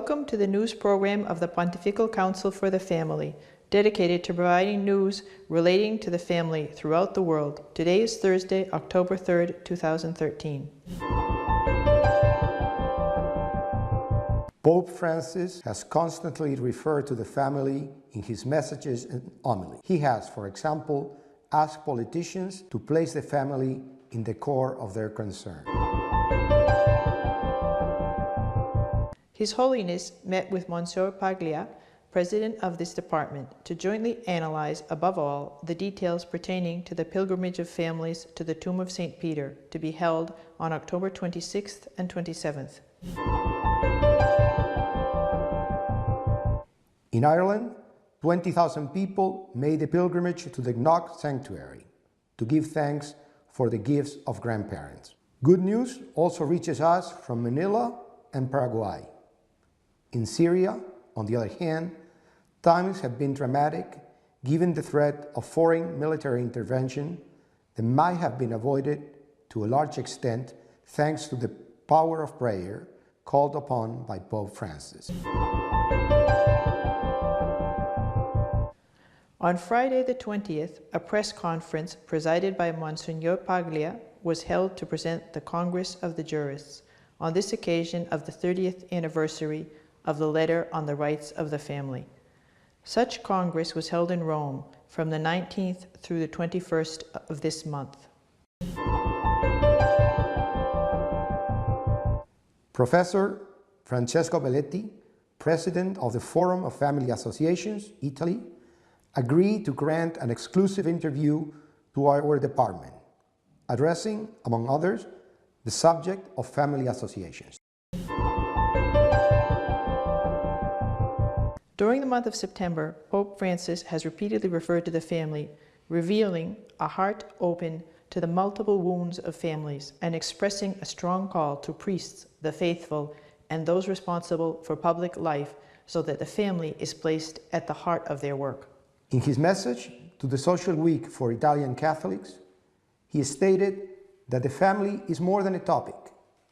Welcome to the news program of the Pontifical Council for the Family, dedicated to providing news relating to the family throughout the world. Today is Thursday, October 3rd, 2013. Pope Francis has constantly referred to the family in his messages and homily. He has, for example, asked politicians to place the family in the core of their concern. His Holiness met with Monsieur Paglia, President of this department, to jointly analyze, above all, the details pertaining to the pilgrimage of families to the tomb of St. Peter, to be held on October 26th and 27th. In Ireland, 20,000 people made the pilgrimage to the Knock Sanctuary to give thanks for the gifts of grandparents. Good news also reaches us from Manila and Paraguay. In Syria, on the other hand, times have been dramatic given the threat of foreign military intervention that might have been avoided to a large extent thanks to the power of prayer called upon by Pope Francis. On Friday the 20th, a press conference presided by Monsignor Paglia was held to present the Congress of the Jurists on this occasion of the 30th anniversary of the Letter on the Rights of the Family. Such Congress was held in Rome from the 19th through the 21st of this month. Professor Francesco Belletti, President of the Forum of Family Associations, Italy, agreed to grant an exclusive interview to our department, addressing, among others, the subject of family associations. During the month of September, Pope Francis has repeatedly referred to the family, revealing a heart open to the multiple wounds of families and expressing a strong call to priests, the faithful, and those responsible for public life so that the family is placed at the heart of their work. In his message to the Social Week for Italian Catholics, he stated that the family is more than a topic.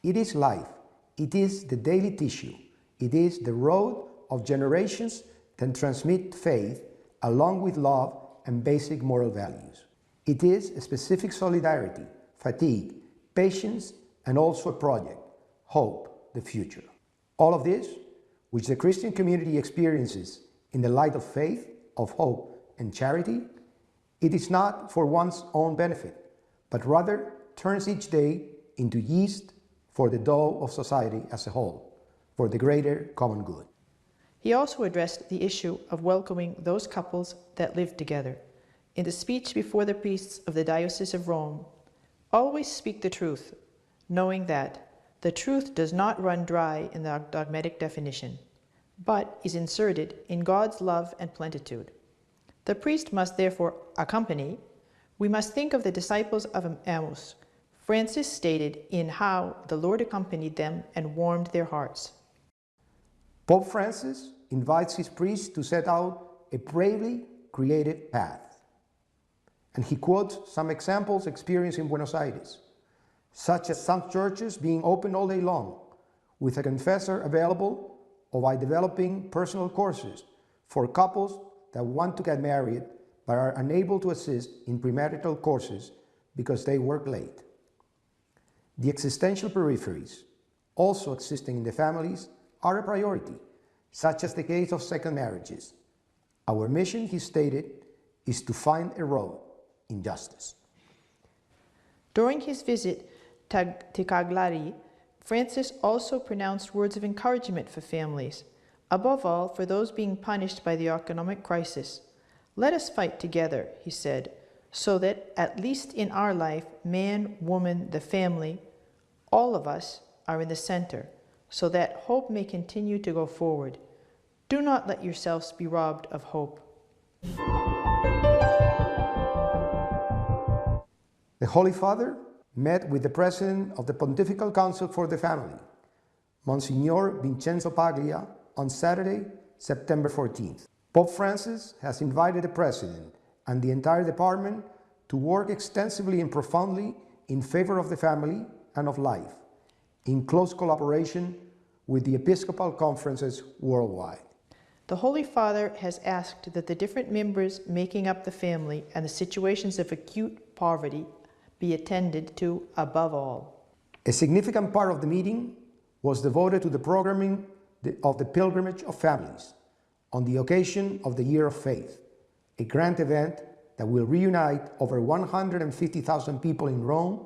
It is life. It is the daily tissue. It is the road of generations that transmit faith along with love and basic moral values. It is a specific solidarity, fatigue, patience, and also a project, hope, the future. All of this, which the Christian community experiences in the light of faith, of hope, and charity, it is not for one's own benefit, but rather turns each day into yeast for the dough of society as a whole, for the greater common good. He also addressed the issue of welcoming those couples that live together. In the speech before the priests of the Diocese of Rome, always speak the truth, knowing that the truth does not run dry in the dogmatic definition, but is inserted in God's love and plenitude. The priest must therefore accompany. We must think of the disciples of Emmaus. Francis stated in how the Lord accompanied them and warmed their hearts. Pope Francis invites his priests to set out a bravely creative path. And he quotes some examples experienced in Buenos Aires, such as some churches being open all day long, with a confessor available, or by developing personal courses for couples that want to get married but are unable to assist in premarital courses because they work late. The existential peripheries, also existing in the families, are a priority, such as the case of second marriages. Our mission, he stated, is to find a road in justice. During his visit to Cagliari, Francis also pronounced words of encouragement for families, above all for those being punished by the economic crisis. Let us fight together, he said, so that at least in our life, man, woman, the family, all of us are in the center, so that hope may continue to go forward. Do not let yourselves be robbed of hope. The Holy Father met with the President of the Pontifical Council for the Family, Monsignor Vincenzo Paglia, on Saturday, September 14th. Pope Francis has invited the President and the entire department to work extensively and profoundly in favor of the family and of life, in close collaboration with the Episcopal conferences worldwide. The Holy Father has asked that the different members making up the family and the situations of acute poverty be attended to above all. A significant part of the meeting was devoted to the programming of the Pilgrimage of Families on the occasion of the Year of Faith, a grand event that will reunite over 150,000 people in Rome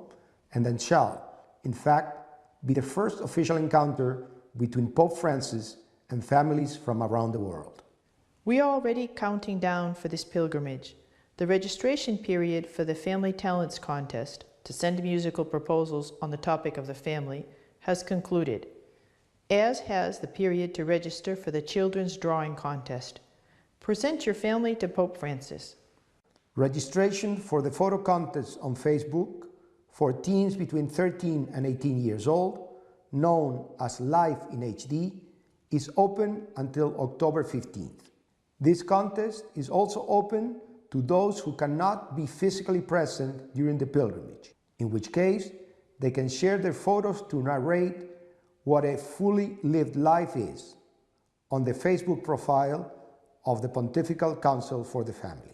and then shall, in fact, be the first official encounter between Pope Francis and families from around the world. We are already counting down for this pilgrimage. The registration period for the Family Talents Contest to send musical proposals on the topic of the family has concluded, as has the period to register for the Children's Drawing Contest. Present your family to Pope Francis. Registration for the photo contest on Facebook for teens between 13 and 18 years old, known as Life in HD, is open until October 15th. This contest is also open to those who cannot be physically present during the pilgrimage, in which case they can share their photos to narrate what a fully lived life is on the Facebook profile of the Pontifical Council for the Family.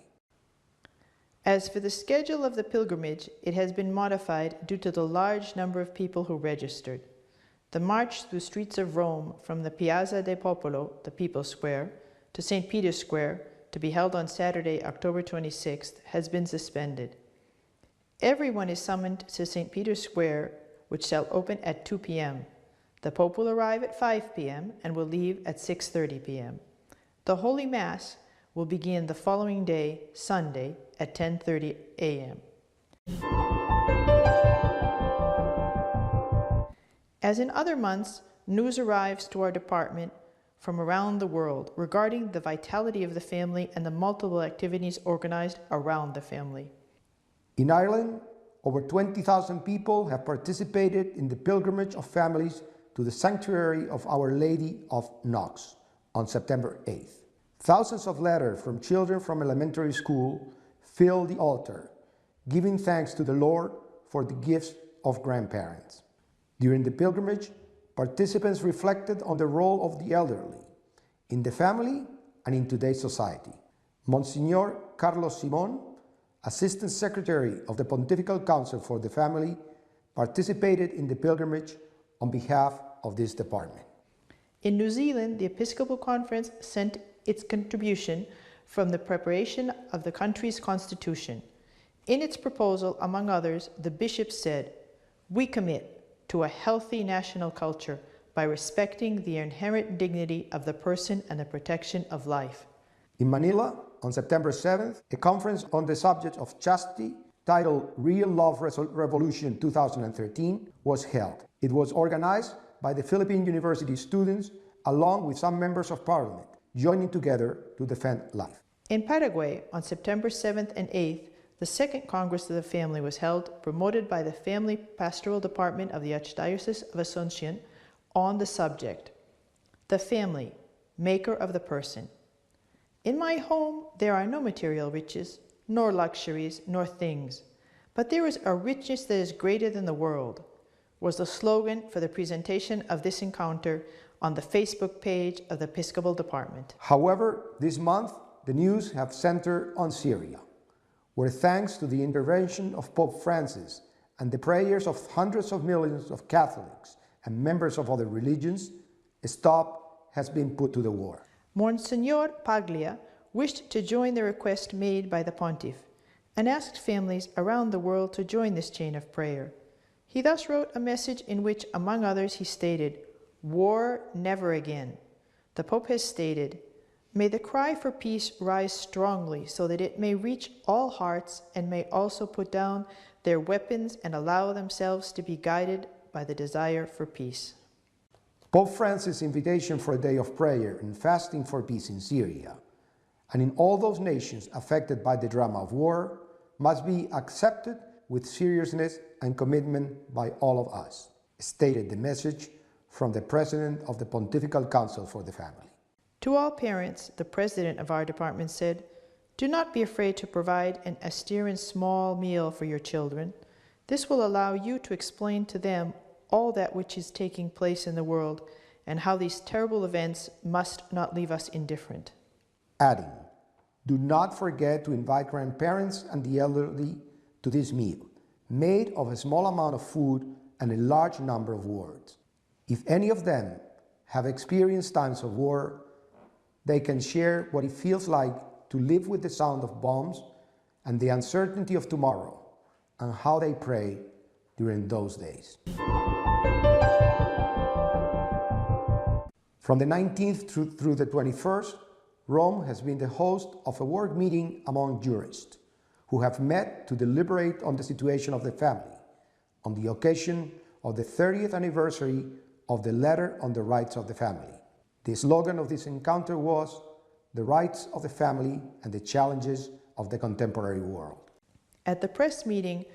As for the schedule of the pilgrimage, it has been modified due to the large number of people who registered. The march through the streets of Rome from the Piazza del Popolo, the People's Square, to St. Peter's Square, to be held on Saturday, October 26th, has been suspended. Everyone is summoned to St. Peter's Square, which shall open at 2 p.m. The Pope will arrive at 5 p.m. and will leave at 6:30 p.m. The Holy Mass will begin the following day, Sunday, at 10:30 a.m. As in other months, news arrives to our department from around the world regarding the vitality of the family and the multiple activities organized around the family. In Ireland, over 20,000 people have participated in the pilgrimage of families to the sanctuary of Our Lady of Knox on September 8th. Thousands of letters from children from elementary school fill the altar, giving thanks to the Lord for the gifts of grandparents. During the pilgrimage, participants reflected on the role of the elderly in the family and in today's society. Monsignor Carlos Simon, Assistant Secretary of the Pontifical Council for the Family, participated in the pilgrimage on behalf of this department. In New Zealand, the Episcopal Conference sent its contribution from the preparation of the country's constitution. In its proposal, among others, the bishops said, "We commit to a healthy national culture by respecting the inherent dignity of the person and the protection of life." In Manila, on September 7th, a conference on the subject of chastity, titled Real Love Revolution 2013, was held. It was organized by the Philippine University students along with some members of parliament, joining together to defend life. In Paraguay, on September 7th and 8th, the Second Congress of the Family was held, promoted by the Family Pastoral Department of the Archdiocese of Asunción, on the subject, "The Family, Maker of the Person." "In my home there are no material riches, nor luxuries, nor things, but there is a richness that is greater than the world," was the slogan for the presentation of this encounter on the Facebook page of the Episcopal Department. However, this month, the news have centered on Syria, where thanks to the intervention of Pope Francis and the prayers of hundreds of millions of Catholics and members of other religions, a stop has been put to the war. Monsignor Paglia wished to join the request made by the Pontiff and asked families around the world to join this chain of prayer. He thus wrote a message in which, among others, he stated, "War never again." The Pope has stated, "May the cry for peace rise strongly so that it may reach all hearts and may also put down their weapons and allow themselves to be guided by the desire for peace." Pope Francis' invitation for a day of prayer and fasting for peace in Syria and in all those nations affected by the drama of war must be accepted with seriousness and commitment by all of us, stated the message from the President of the Pontifical Council for the Family. To all parents, the president of our department said, "Do not be afraid to provide an austere and small meal for your children. This will allow you to explain to them all that which is taking place in the world and how these terrible events must not leave us indifferent. Adding, do not forget to invite grandparents and the elderly to this meal, made of a small amount of food and a large number of words. If any of them have experienced times of war, they can share what it feels like to live with the sound of bombs and the uncertainty of tomorrow, and how they pray during those days. From the 19th through the 21st, Rome has been the host of a work meeting among jurists who have met to deliberate on the situation of the family on the occasion of the 30th anniversary of the Letter on the Rights of the Family. The slogan of this encounter was "The Rights of the Family and the Challenges of the Contemporary World." At the press meeting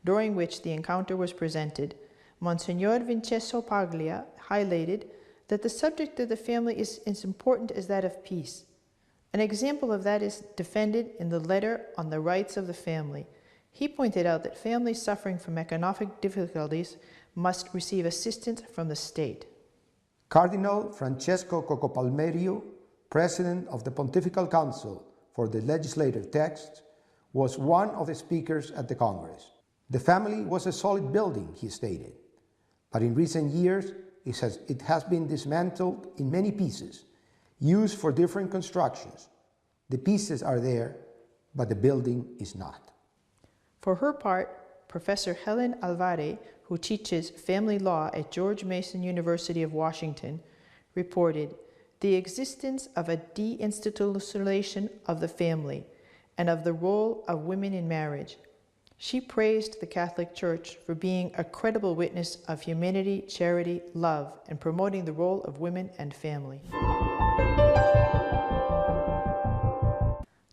during which the encounter was presented, Monsignor Vincenzo Paglia highlighted that the subject of the family is as important as that of peace. An example of that is defended in the Letter on the Rights of the Family. He pointed out that families suffering from economic difficulties must receive assistance from the state. Cardinal Francesco Cocopalmerio, President of the Pontifical Council for the Legislative Texts, was one of the speakers at the Congress. The family was a solid building, he stated, but in recent years it has been dismantled in many pieces, used for different constructions. The pieces are there, but the building is not. For her part, Professor Helen Alvare, who teaches family law at George Mason University of Washington, reported the existence of a deinstitutionalization of the family and of the role of women in marriage. She praised the Catholic Church for being a credible witness of humanity, charity, love, and promoting the role of women and family.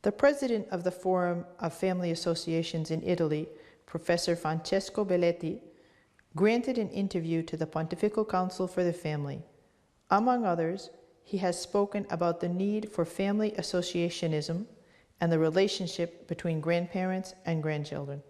The president of the Forum of Family Associations in Italy, Professor Francesco Belletti, granted an interview to the Pontifical Council for the Family. Among others, he has spoken about the need for family associationism and the relationship between grandparents and grandchildren.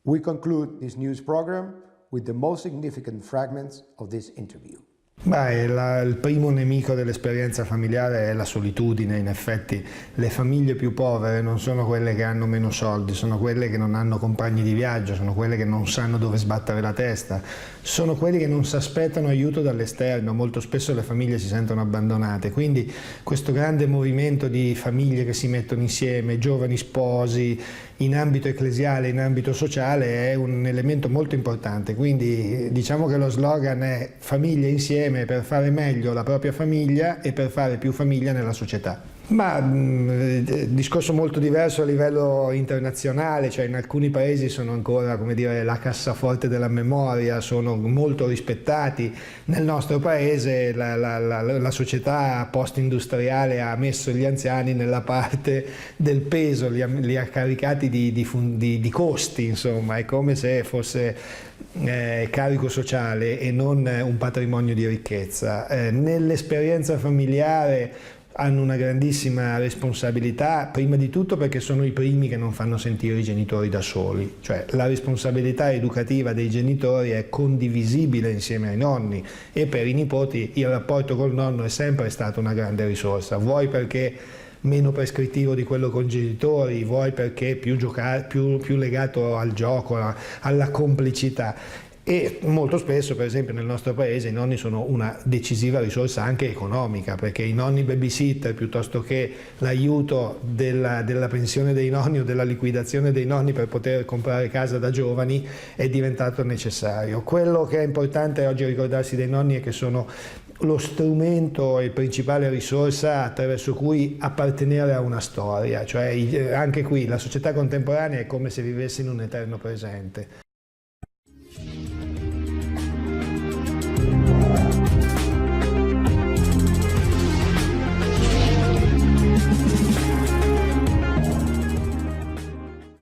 We conclude this news program with the most significant fragments of this interview. Il primo nemico dell'esperienza familiare è la solitudine. In effetti le famiglie più povere non sono quelle che hanno meno soldi, sono quelle che non hanno compagni di viaggio, sono quelle che non sanno dove sbattere la testa, sono quelli che non si aspettano aiuto dall'esterno. Molto spesso le famiglie si sentono abbandonate, quindi questo grande movimento di famiglie che si mettono insieme, giovani sposi, in ambito ecclesiale, in ambito sociale, è un elemento molto importante. Quindi diciamo che lo slogan è famiglie insieme per fare meglio la propria famiglia e per fare più famiglia nella società. Ma discorso molto diverso a livello internazionale, cioè in alcuni paesi sono ancora, come dire, la cassaforte della memoria, sono molto rispettati. Nel nostro paese la società post-industriale ha messo gli anziani nella parte del peso, li ha caricati di costi, insomma, è come se fosse carico sociale e non un patrimonio di ricchezza. Nell'esperienza familiare hanno una grandissima responsabilità, prima di tutto perché sono i primi che non fanno sentire i genitori da soli, cioè la responsabilità educativa dei genitori è condivisibile insieme ai nonni, e per i nipoti il rapporto col nonno è sempre stato una grande risorsa, vuoi perché meno prescrittivo di quello con i genitori, vuoi perché più legato al gioco, alla complicità. E molto spesso, per esempio nel nostro paese, i nonni sono una decisiva risorsa anche economica, perché i nonni babysitter, piuttosto che l'aiuto della pensione dei nonni o della liquidazione dei nonni per poter comprare casa da giovani, è diventato necessario. Quello che è importante oggi ricordarsi dei nonni è che sono lo strumento e principale risorsa attraverso cui appartenere a una storia, cioè anche qui la società contemporanea è come se vivesse in un eterno presente.